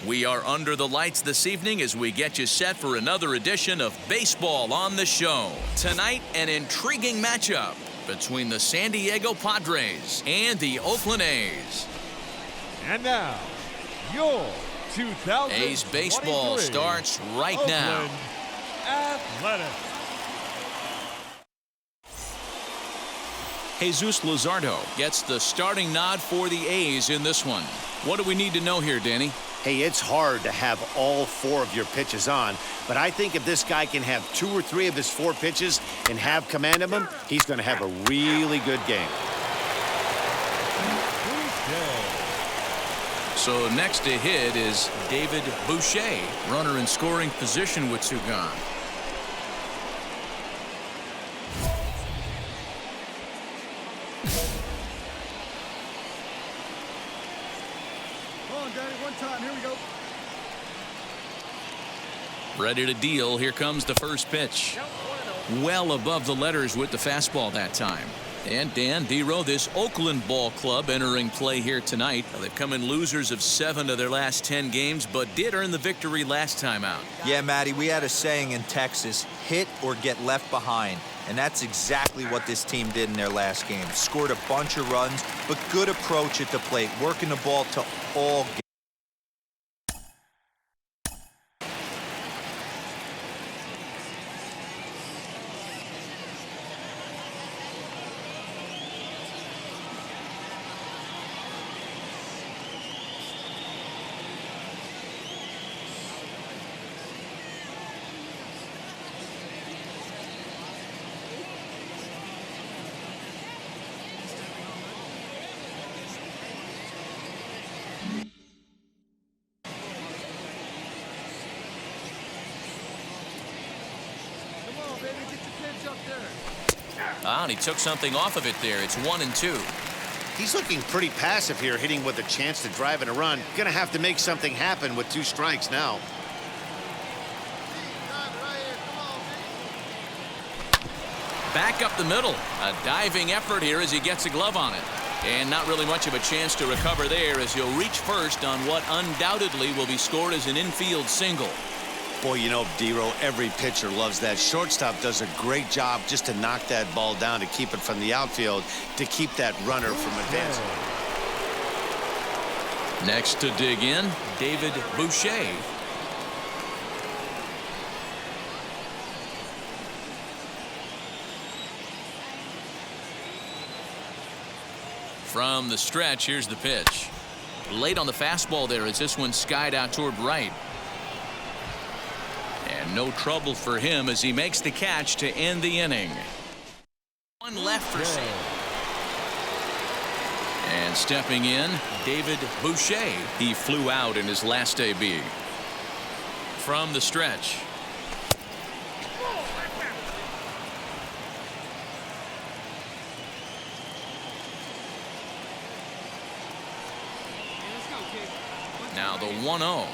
We are under the lights this evening as we get you set for another edition of Baseball on the Show. Tonight, an intriguing matchup between the San Diego Padres and the Oakland A's. And now, your 2023 A's baseball starts right now. Oakland Athletics. Jesus Luzardo gets the starting nod for the A's in this one. What do we need to know here, Danny? Hey, it's hard to have all 4 of your pitches on, but I think if this guy can have 2 or 3 of his 4 pitches and have command of them, he's going to have a really good game. So next to hit is David Boucher, runner in scoring position with 2 gone. Ready to deal. Here comes the first pitch. Well above the letters with the fastball that time. And Dan Dero, this Oakland ball club entering play here tonight. They've come in losers of 7 of their last 10 games, but did earn the victory last time out. Yeah, Matty, we had a saying in Texas, hit or get left behind. And that's exactly what this team did in their last game. Scored a bunch of runs, but good approach at the plate, working the ball to all games. And he took something off of it there. It's 1-2. He's looking pretty passive here, hitting with a chance to drive in a run. Gonna have to make something happen with 2 strikes now. Back up the middle. A diving effort here as he gets a glove on it. And not really much of a chance to recover there as he'll reach first on what undoubtedly will be scored as an infield single. Boy, you know, Dero, every pitcher loves that. Shortstop does a great job just to knock that ball down, to keep it from the outfield, to keep that runner from advancing. Next to dig in, David Boucher. From the stretch, here's the pitch. Late on the fastball there as this one skied out toward right. And no trouble for him as he makes the catch to end the inning. 1 left for Sam. And stepping in, David Boucher. He flew out in his last AB. From the stretch. Now the 1-0.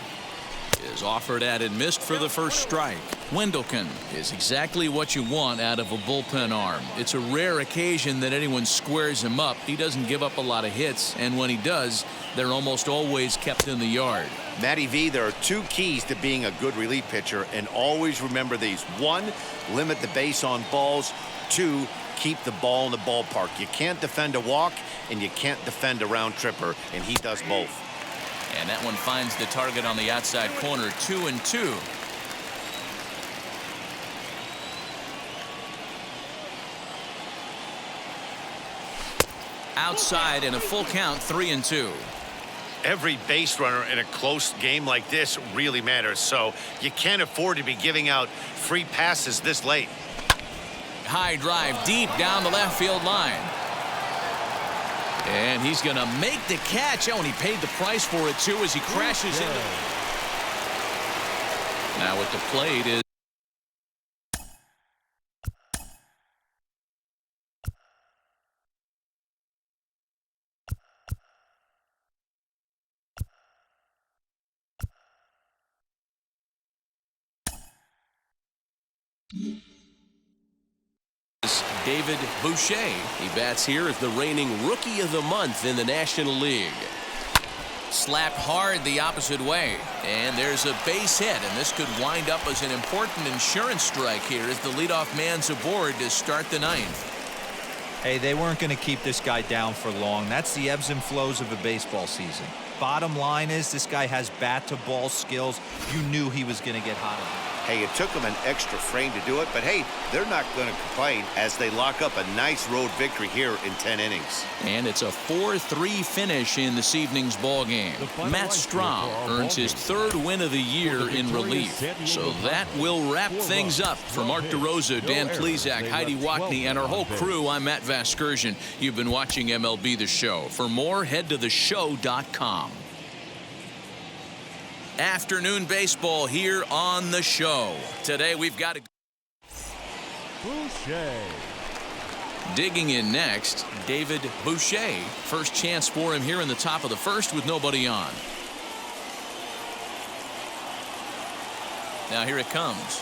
Is offered at and missed for the first strike. Wendelken is exactly what you want out of a bullpen arm. It's a rare occasion that anyone squares him up. He doesn't give up a lot of hits, and when he does, they're almost always kept in the yard. Matty V, there are 2 keys to being a good relief pitcher, and always remember these. 1, limit the base on balls. 2, keep the ball in the ballpark. You can't defend a walk, and you can't defend a round tripper, and he does both. And that one finds the target on the outside corner. 2-2. Outside in a full count. 3-2. Every base runner in a close game like this really matters, so you can't afford to be giving out free passes this late. High drive deep down the left field line. And he's going to make the catch. Oh, and he paid the price for it, too, as he crashes into it. Now at the plate is David Boucher. He bats here as the reigning Rookie of the Month in the National League. Slapped hard the opposite way. And there's a base hit, and this could wind up as an important insurance strike here as the leadoff man's aboard to start the ninth. Hey, they weren't going to keep this guy down for long. That's the ebbs and flows of a baseball season. Bottom line is this guy has bat-to-ball skills. You knew he was going to get hot. Hey, it took them an extra frame to do it, but hey, they're not going to complain as they lock up a nice road victory here in 10 innings. And it's a 4-3 finish in this evening's ball game. Matt Strahm earns his third win of the year in relief. So that will wrap things up. For Mark DeRosa, Dan Plesac, Heidi Watney, and our whole crew, I'm Matt Vasgersian. You've been watching MLB The Show. For more, head to theshow.com. Afternoon baseball here on the show. Today we've got Boucher. digging in next, David Boucher. First chance for him here in the top of the first with nobody on. Now here it comes.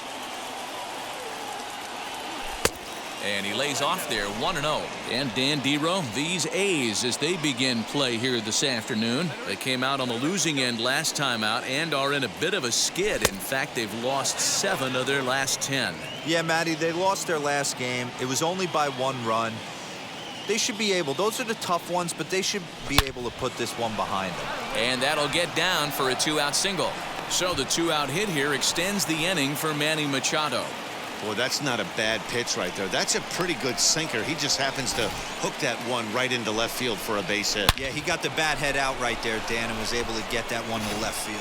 And he lays off there 1-0. And Dan Dero, these A's as they begin play here this afternoon. They came out on the losing end last time out and are in a bit of a skid. In fact, they've lost 7 of their last 10. Yeah, Matty, they lost their last game. It was only by 1 run. They should be able, those are the tough ones, but they should be able to put this one behind them. And that'll get down for a 2-out single. So the 2-out hit here extends the inning for Manny Machado. Boy, that's not a bad pitch right there. That's a pretty good sinker. He just happens to hook that one right into left field for a base hit. Yeah, he got the bat head out right there, Dan, and was able to get that one to left field.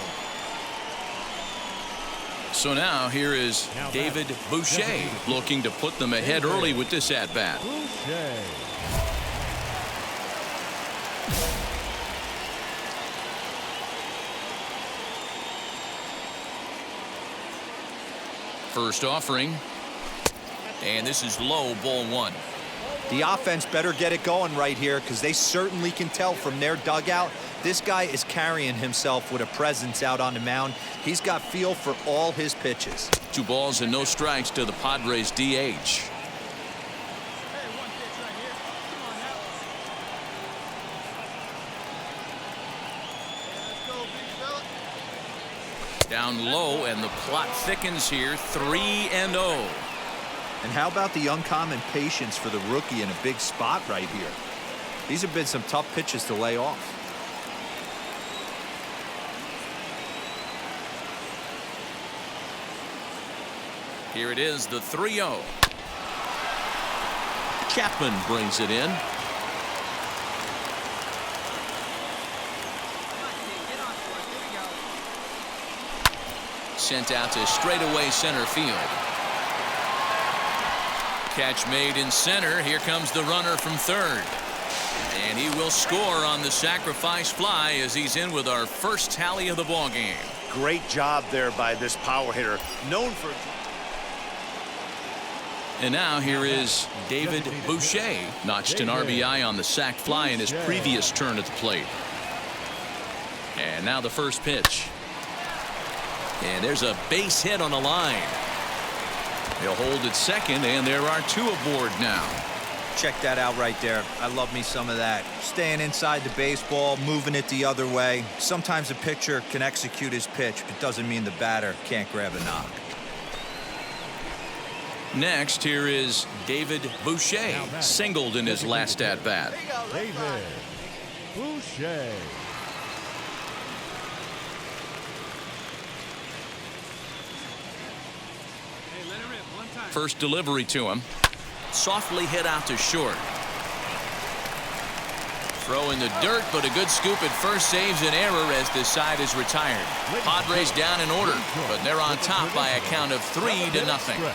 So now here is David Boucher looking to put them ahead early with this at-bat. Boucher. First offering. And this is low, ball 1. The offense better get it going right here because they certainly can tell from their dugout this guy is carrying himself with a presence out on the mound. He's got feel for all his pitches. 2 balls and no strikes to the Padres DH. Down low, and the plot thickens here. 3-0. And how about the uncommon patience for the rookie in a big spot right here? These have been some tough pitches to lay off. Here it is, the 3-0. Chapman brings it in. Sent out to straightaway center field. Catch made in center. Here comes the runner from third. And he will score on the sacrifice fly as he's in with our first tally of the ball game. Great job there by this power hitter, known for. And now here is David Boucher. Notched an RBI on the sac fly in his previous turn at the plate. And now the first pitch. And there's a base hit on the line. He'll hold at second, and there are 2 aboard now. Check that out right there. I love me some of that. Staying inside the baseball, moving it the other way. Sometimes a pitcher can execute his pitch, but doesn't mean the batter can't grab a knock. Next, here is David Boucher, singled in his last at-bat. David Boucher. First delivery to him. Softly hit out to short. Throw in the dirt, but a good scoop at first saves an error as the side is retired. Padres down in order, but they're on top by a count of 3-0.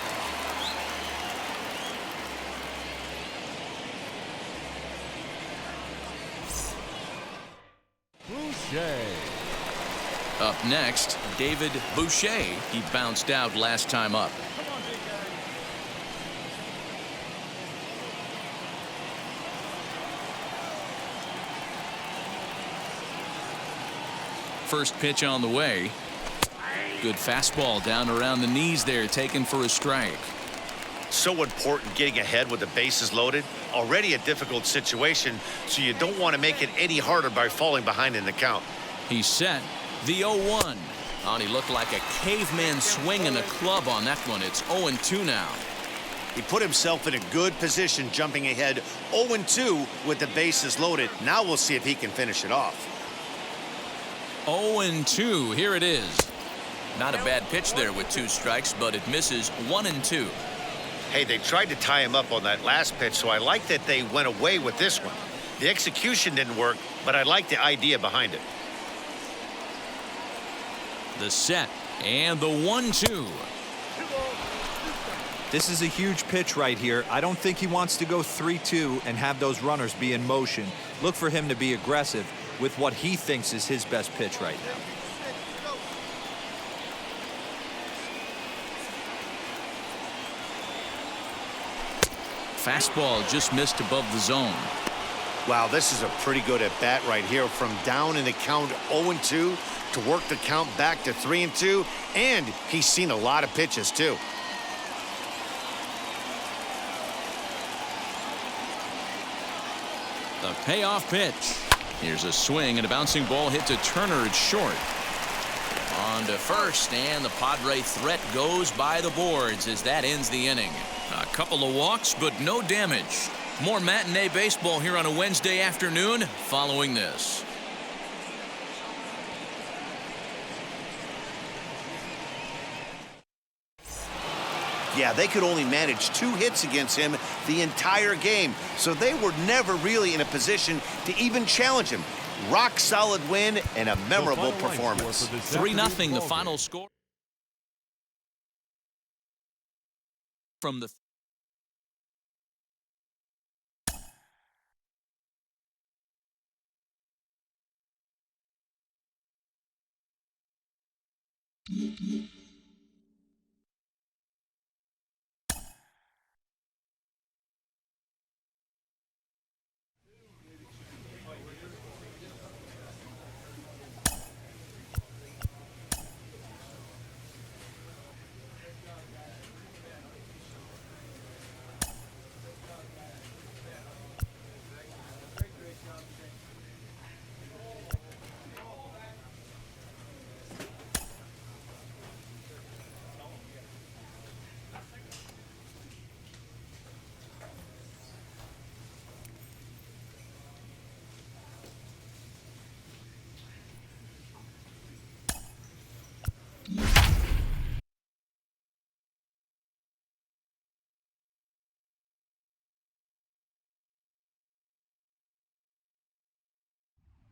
Up next, David Boucher. He bounced out last time up. First pitch on the way. Good fastball down around the knees there, taken for a strike. So important getting ahead with the bases loaded. Already a difficult situation, so you don't want to make it any harder by falling behind in the count. He's set. The 0-1. Oh, he looked like a caveman swinging a club on that one. It's 0-2 now. He put himself in a good position, jumping ahead 0-2 with the bases loaded. Now we'll see if he can finish it off. 0-2. Here it is. Not a bad pitch there with 2 strikes, but it misses 1-2. Hey, they tried to tie him up on that last pitch, so I like that they went away with this one. The execution didn't work, but I like the idea behind it. The set and the 1-2. This is a huge pitch right here. I don't think he wants to go 3-2 and have those runners be in motion. Look for him to be aggressive with what he thinks is his best pitch right now. Fastball just missed above the zone. Wow, this is a pretty good at bat right here. From down in the count 0-2 to work the count back to 3-2, and he's seen a lot of pitches too. The payoff pitch. Here's a swing and a bouncing ball hit to Turner. It's short. On to first, and the Padre threat goes by the boards as that ends the inning. A couple of walks, but no damage. More matinee baseball here on a Wednesday afternoon following this. Yeah, they could only manage 2 hits against him the entire game, so they were never really in a position to even challenge him. Rock solid win and a memorable performance. 3-0 the final score. From the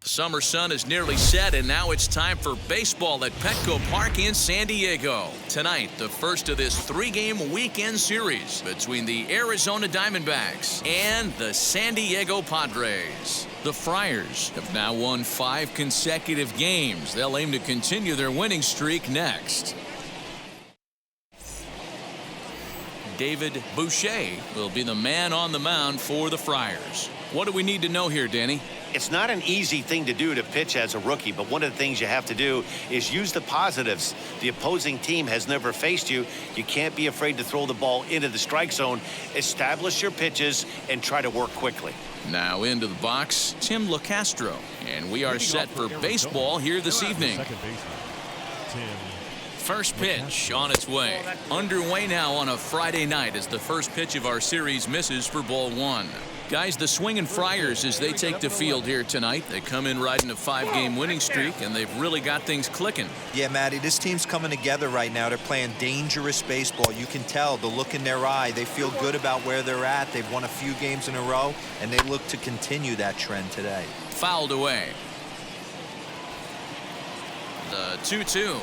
summer sun is nearly set, and now it's time for baseball at Petco Park in San Diego. Tonight, the first of this 3-game weekend series between the Arizona Diamondbacks and the San Diego Padres. The Friars have now won 5 consecutive games. They'll aim to continue their winning streak next. David Boucher will be the man on the mound for the Friars. What do we need to know here, Danny? It's not an easy thing to do to pitch as a rookie, but one of the things you have to do is use the positives. The opposing team has never faced you. You can't be afraid to throw the ball into the strike zone. Establish your pitches and try to work quickly. Now into the box, Tim LaCastro. And we are set for baseball here this evening. First pitch on its way. Underway now on a Friday night as the first pitch of our series misses for ball 1. Guys, the swinging Friars as they take the field here tonight. They come in riding a 5-game winning streak, and they've really got things clicking. Yeah, Matty, this team's coming together right now. They're playing dangerous baseball. You can tell the look in their eye. They feel good about where they're at. They've won a few games in a row, and they look to continue that trend today. Fouled away. The 2-2.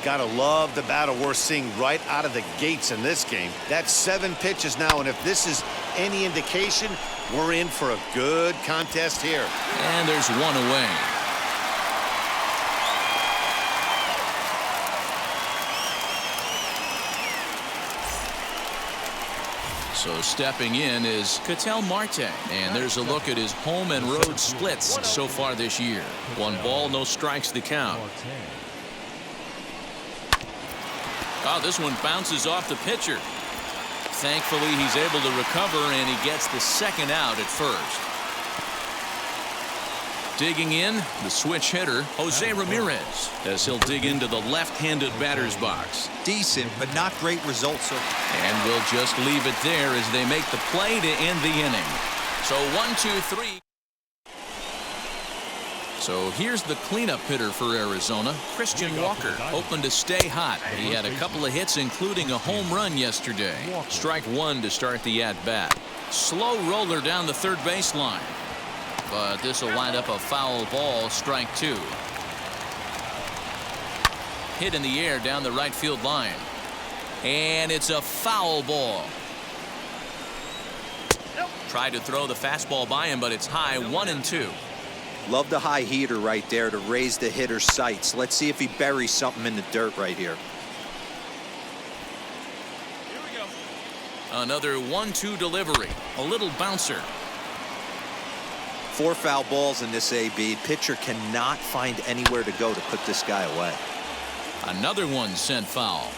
Gotta love the battle we're seeing right out of the gates in this game. That's 7 pitches now, and if this is any indication, we're in for a good contest here. And there's one away. So stepping in is Ketel Marte. And there's a look at his home and road splits so far this year. 1 ball, no strikes to count. Oh, this one bounces off the pitcher. Thankfully, he's able to recover, and he gets the second out at first. Digging in, the switch hitter, Jose Ramirez, as he'll dig into the left-handed batter's box. Decent, but not great results. And we'll just leave it there as they make the play to end the inning. So 1-2-3. So here's the cleanup hitter for Arizona, Christian Walker, hoping to stay hot. He had a couple of hits, including a home run yesterday. Strike 1 to start the at-bat. Slow roller down the third baseline. But this will wind up a foul ball, strike 2. Hit in the air down the right field line. And it's a foul ball. Tried to throw the fastball by him, but it's high, 1-2. Love the high heater right there to raise the hitter's sights. Let's see if he buries something in the dirt right here. Another 1-2 delivery. A little bouncer. 4 foul balls in this AB. Pitcher cannot find anywhere to go to put this guy away. Another one sent foul.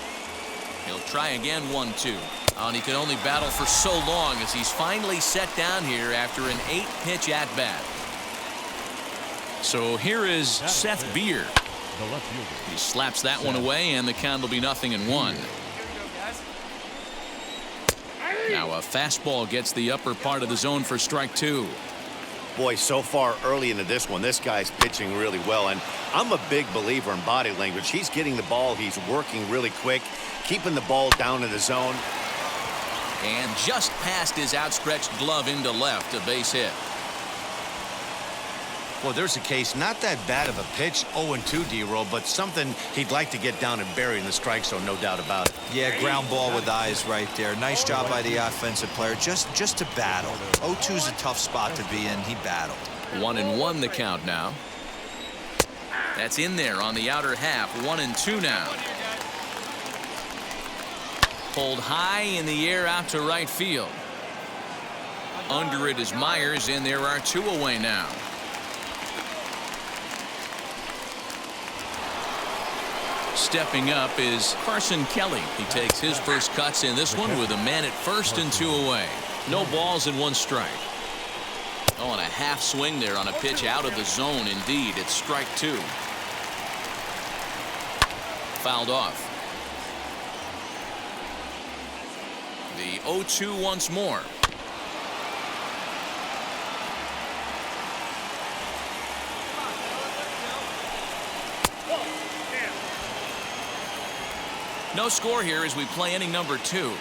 He'll try again, 1-2. Oh, and he can only battle for so long as he's finally set down here after an 8-pitch at-bat. So here is Seth Beer. He slaps that one away, and the count will be 0-1. Now a fastball gets the upper part of the zone for strike 2. Boy, so far early into this one, this guy's pitching really well, and I'm a big believer in body language. He's getting the ball, he's working really quick, keeping the ball down in the zone. And just past his outstretched glove into left, a base hit. Well, there's a case, not that bad of a pitch, 0-2 D-roll, but something he'd like to get down and bury in the strike zone, no doubt about it. Yeah, ground ball with eyes right there. Nice job by the offensive player, just to battle. 0-2's a tough spot to be in. He battled. 1-1 the count now. That's in there on the outer half. 1-2 now. Pulled high in the air out to right field. Under it is Myers, and there are 2 away now. Stepping up is Carson Kelly. He takes his first cuts in this one with a man at first and 2 away. No balls and 1 strike. Oh, and a half swing there on a pitch out of the zone. Indeed, it's strike 2. Fouled off. The 0-2 once more. No score here as we play inning number 2.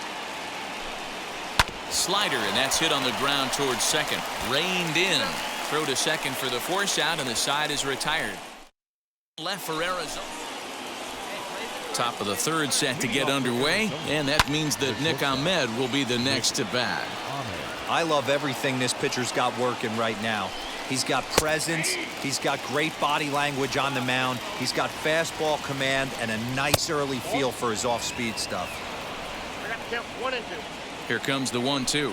Slider, and that's hit on the ground towards second. Reined in. Throw to second for the force out, and the side is retired. Left for Arizona. Top of the third set to get underway, and that means that Nick Ahmed will be the next to bat. I love everything this pitcher's got working right now. He's got presence. He's got great body language on the mound. He's got fastball command and a nice early feel for his off-speed stuff. Here comes the 1-2.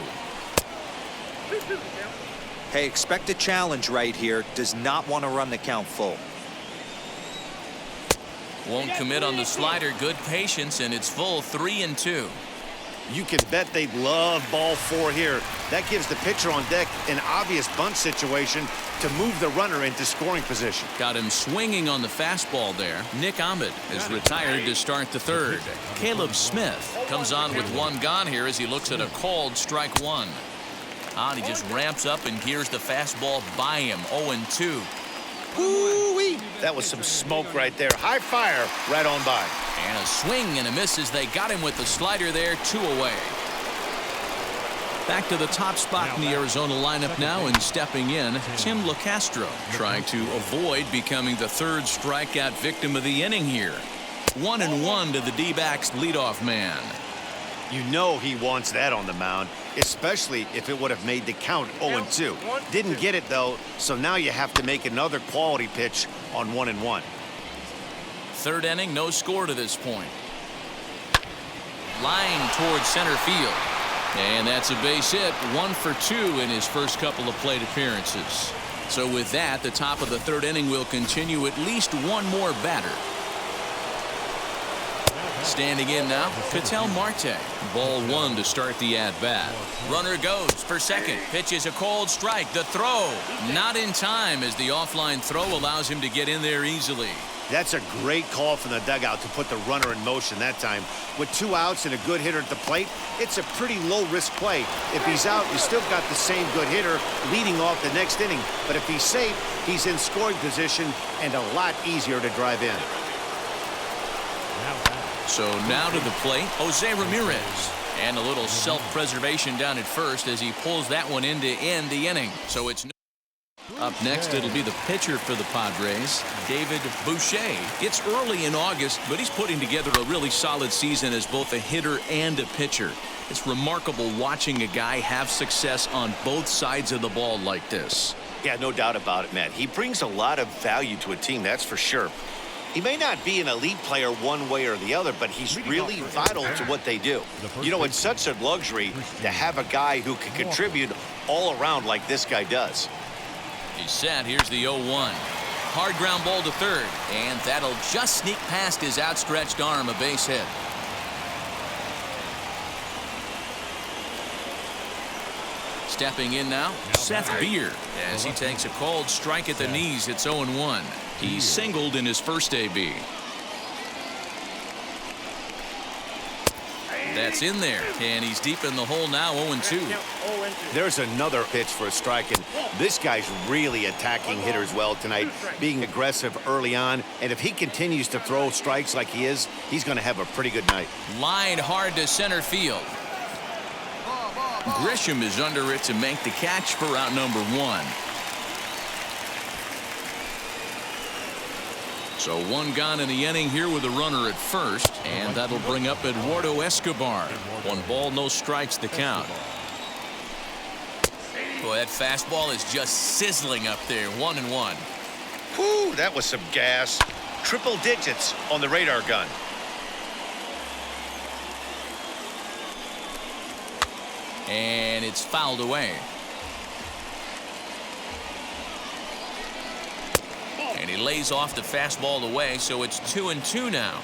Hey, expect a challenge right here. Does not want to run the count full. Won't commit on the slider. Good patience, and it's full. 3-2. You can bet they'd love ball 4 here. That gives the pitcher on deck an obvious bunt situation to move the runner into scoring position. Got him swinging on the fastball there. Nick Ahmed is retired to start the third. Caleb Smith comes on with 1 gone here as he looks at a called strike 1. And he just ramps up and gears the fastball by him. 0-2. Woo-wee. That was some smoke right there. High fire right on by. And a swing and a miss as they got him with the slider there. 2 away. Back to the top spot in the Arizona lineup now, and stepping in, Tim LaCastro, trying to avoid becoming the 3rd strikeout victim of the inning here. 1-1 to the D-backs leadoff man. You know he wants that on the mound, especially if it would have made the count 0-2. Didn't get it, though, so now you have to make another quality pitch on 1-1. 3rd inning, no score to this point. Line towards center field. And that's a base hit, 1 for 2 in his first couple of plate appearances. So with that, the top of the third inning will continue at least one more batter. Standing in now, Ketel Marte. Ball 1 to start the at-bat. Runner goes for second. Pitch is a cold strike. The throw not in time as the offline throw allows him to get in there easily. That's a great call from the dugout to put the runner in motion that time. With 2 outs and a good hitter at the plate, it's a pretty low-risk play. If he's out, you still got the same good hitter leading off the next inning. But if he's safe, he's in scoring position and a lot easier to drive in. So now to the plate, Jose Ramirez. And a little self-preservation down at first as he pulls that one in to end the inning. So it's up next, it'll be the pitcher for the Padres, David Boucher. It's early in August, but he's putting together a really solid season as both a hitter and a pitcher. It's remarkable watching a guy have success on both sides of the ball like this. Yeah, no doubt about it, Matt. He brings a lot of value to a team, that's for sure. He may not be an elite player one way or the other, but he's really vital to what they do. You know, it's such a luxury to have a guy who can contribute all around like this guy does. He's set. Here's the 0-1. Hard ground ball to third, and that'll just sneak past his outstretched arm, a base hit. Stepping in now, Seth Beer, as he takes a cold strike at the knees. It's 0-1. He singled in his first AB. That's in there, and he's deep in the hole now, 0-2. There's another pitch for a strike, and this guy's really attacking hitters well tonight, being aggressive early on, and if he continues to throw strikes like he is, he's going to have a pretty good night. Line hard to center field. Grisham is under it to make the catch for out number 1. So 1 gone in the inning here with a runner at first, and that'll bring up Eduardo Escobar. 1 ball, no strikes the count. Boy, that fastball is just sizzling up there. 1-1. Whew, that was some gas. Triple digits on the radar gun. And it's fouled away. And he lays off the fastball away, so it's 2-2 now.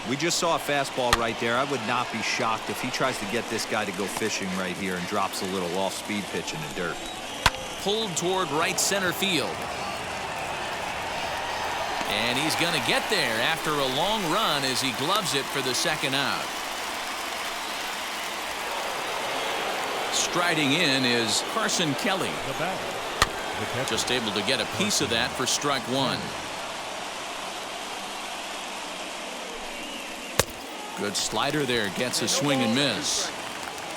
We just saw a fastball right there. I would not be shocked if he tries to get this guy to go fishing right here and drops a little off-speed pitch in the dirt. Pulled toward right center field. And he's going to get there after a long run as he gloves it for the second out. Striding in is Carson Kelly. Just able to get a piece of that for strike 1. Good slider there, gets a swing and miss.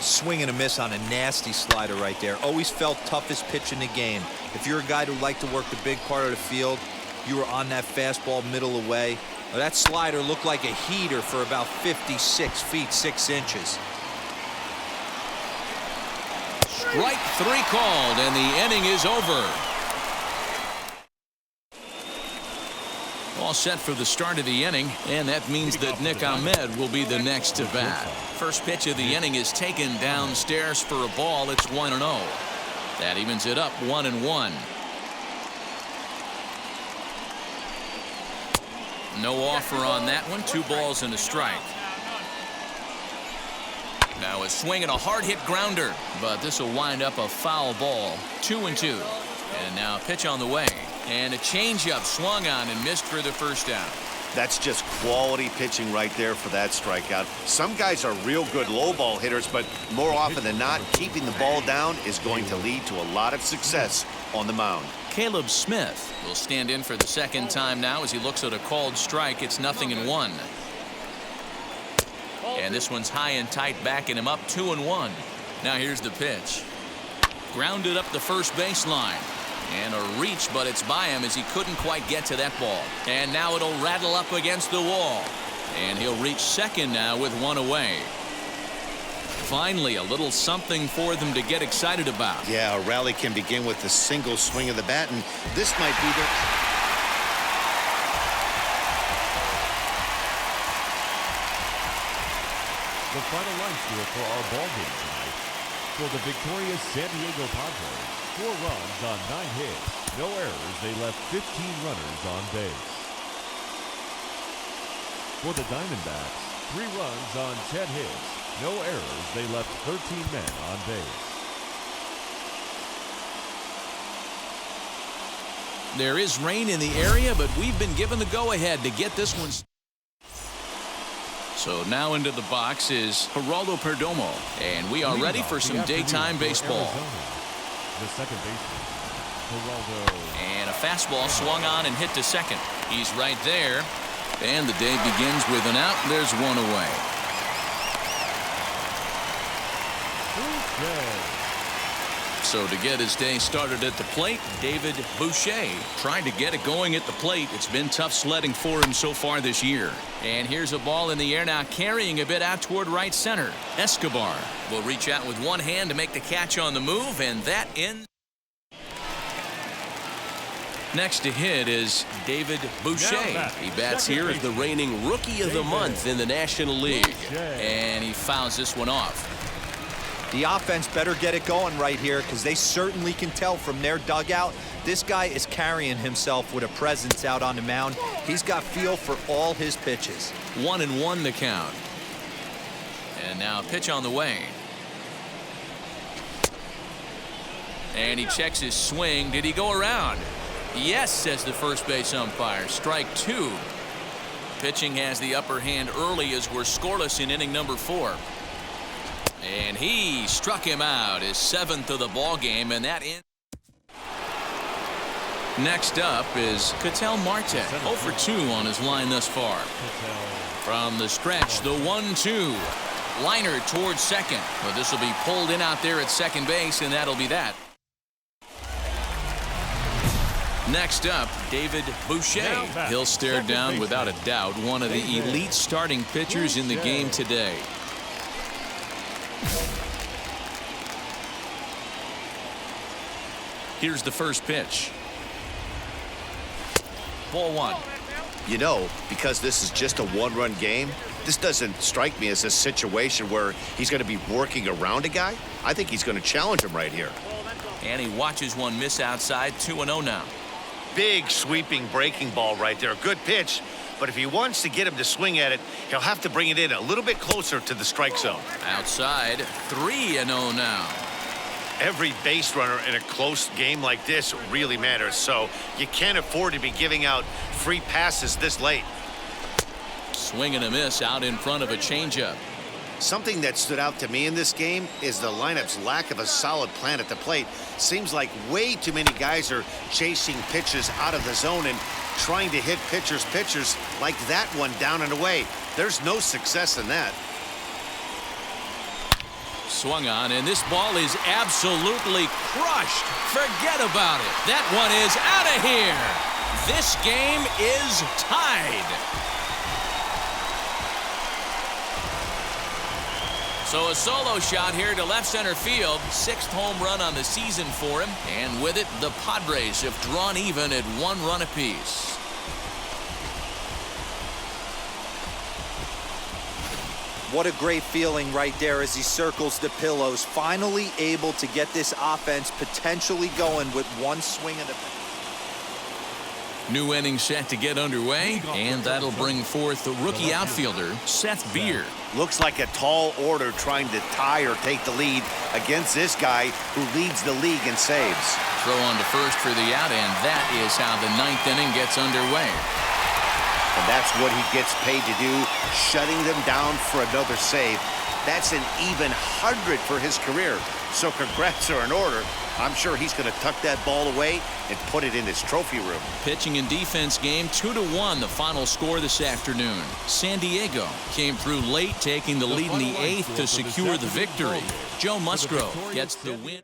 Swing and a miss on a nasty slider right there. Always felt toughest pitch in the game. If you're a guy who liked to work the big part of the field, you were on that fastball middle away. Well, that slider looked like a heater for about 56 feet 6 inches. Strike 3 called, and the inning is over. All set for the start of the inning, and that means that Nick Ahmed will be the next to bat. First pitch of the inning is taken downstairs for a ball. It's 1-0. That evens it up 1-1. No offer on that one. 2 balls and a strike. Now a swing and a hard hit grounder, but this will wind up a foul ball. 2-2. And now a pitch on the way. And a changeup swung on and missed for the first down. That's just quality pitching right there for that strikeout. Some guys are real good low ball hitters, but more often than not, keeping the ball down is going to lead to a lot of success on the mound. Caleb Smith Will stand in for the second time now as he looks at a called strike. It's 0-1. And this one's high and tight, backing him up 2-1. Now here's the pitch. Grounded up the first baseline. And a reach, but it's by him as he couldn't quite get to that ball. And now it'll rattle up against the wall. And he'll reach second now with 1 away. Finally, a little something for them to get excited about. Yeah, a rally can begin with a single swing of the bat, and this might be the... The final line score for our ball game tonight for the victorious San Diego Padres. 4 runs on 9 hits. No errors. They left 15 runners on base. For the Diamondbacks, 3 runs on 10 hits. No errors. They left 13 men on base. There is rain in the area, but we've been given the go-ahead to get this one. So now into the box is Geraldo Perdomo, and we are ready for some daytime baseball. The second baseman, Geraldo. And a fastball swung on and hit to second. He's right there. And the day begins with an out. There's one away. So to get his day started at the plate, David Boucher tried to get it going at the plate. It's been tough sledding for him so far this year. And here's a ball in the air now, carrying a bit out toward right center. Escobar will reach out with one hand to make the catch on the move, and that ends. Next to hit is David Boucher. He bats here as the reigning Rookie of the Month in the National League. And he fouls this one off. The offense better get it going right here because they certainly can tell from their dugout this guy is carrying himself with a presence out on the mound. He's got feel for all his pitches. 1-1 the count. And now a pitch on the way. And he checks his swing. Did he go around? Yes, says the first base umpire. Strike 2. Pitching has the upper hand early as we're scoreless in inning number 4. And he struck him out, his 7th of the ball game, and that ends. Next up is Ketel Marte. 0 for 2 on his line thus far. From the stretch, the 1-2. Liner towards second. But this will be pulled in out there at second base, and that'll be that. Next up, David Boucher. He'll stare down without a doubt one of the elite starting pitchers in the game today. Here's the first pitch. Ball 1. You know, because this is just a 1-run game, this doesn't strike me as a situation where he's going to be working around a guy. I think he's going to challenge him right here. And he watches one miss outside. 2-0 now. Big sweeping breaking ball right there. Good pitch. But if he wants to get him to swing at it, he'll have to bring it in a little bit closer to the strike zone. Outside. 3-0 now. Every base runner in a close game like this really matters, so you can't afford to be giving out free passes this late. Swing and a miss out in front of a changeup. Something that stood out to me in this game is the lineup's lack of a solid plan at the plate. Seems like way too many guys are chasing pitches out of the zone and trying to hit pitchers like that one down and away. There's no success in that. Swung on, and this ball is absolutely crushed. Forget about it. That one is out of here. This game is tied. So a solo shot here to left center field. 6th home run on the season for him. And with it, the Padres have drawn even at 1 run apiece. What a great feeling right there as he circles the pillows. Finally able to get this offense potentially going with one swing of the... New inning set to get underway, and that'll bring forth the rookie outfielder, Seth Beer. Looks like a tall order trying to tie or take the lead against this guy who leads the league in saves. Throw on to first for the out, and that is how the 9th inning gets underway. And that's what he gets paid to do, shutting them down for another save. That's an even 100 for his career. So congrats are in order. I'm sure he's going to tuck that ball away and put it in his trophy room. Pitching and defense game 2-1 the final score this afternoon. San Diego came through late, taking the lead in the 8th to secure the victory. Joe Musgrove gets the win.